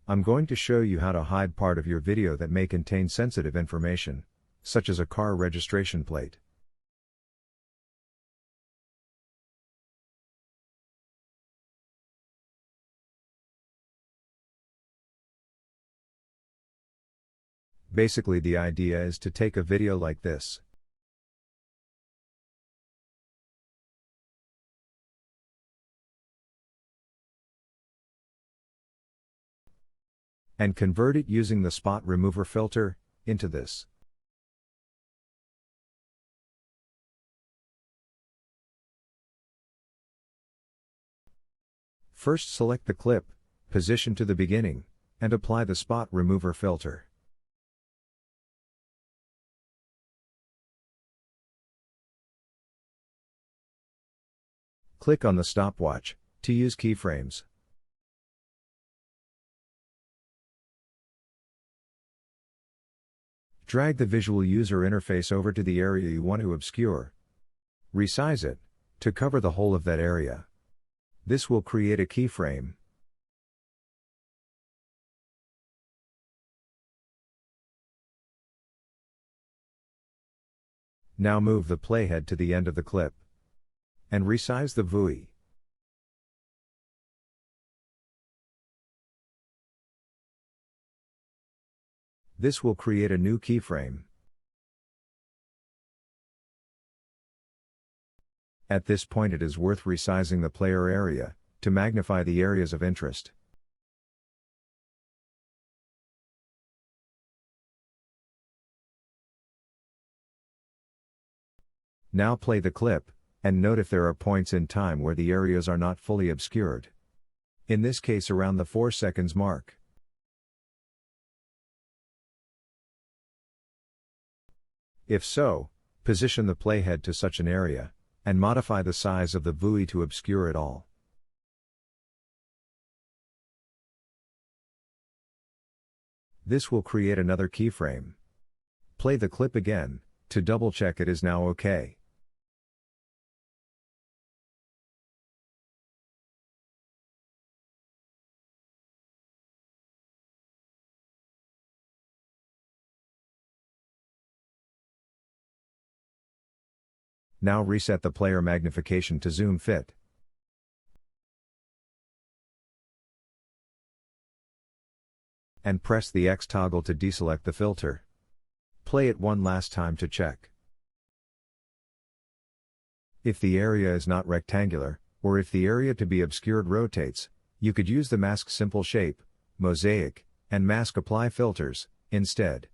I'm going to show you how to hide part of your video that may contain sensitive information, such as a car registration plate. Basically, the idea is to take a video like this and convert it using the spot remover filter into this. First, select the clip, position to the beginning, and apply the spot remover filter. Click on the stopwatch to use keyframes. Drag the visual user interface over to the area you want to obscure. Resize it to cover the whole of that area. This will create a keyframe. Now move the playhead to the end of the clip and resize the VUI. This will create a new keyframe. At this point, it is worth resizing the player area to magnify the areas of interest. Now play the clip, and note if there are points in time where the areas are not fully obscured. In this case, around the 4 seconds mark. If so, position the playhead to such an area, and modify the size of the VUI to obscure it all. This will create another keyframe. Play the clip again, to double-check it is now OK. Now reset the player magnification to zoom fit. And press the X toggle to deselect the filter. Play it one last time to check. If the area is not rectangular, or if the area to be obscured rotates, you could use the Mask Simple Shape, Mosaic, and Mask Apply filters instead.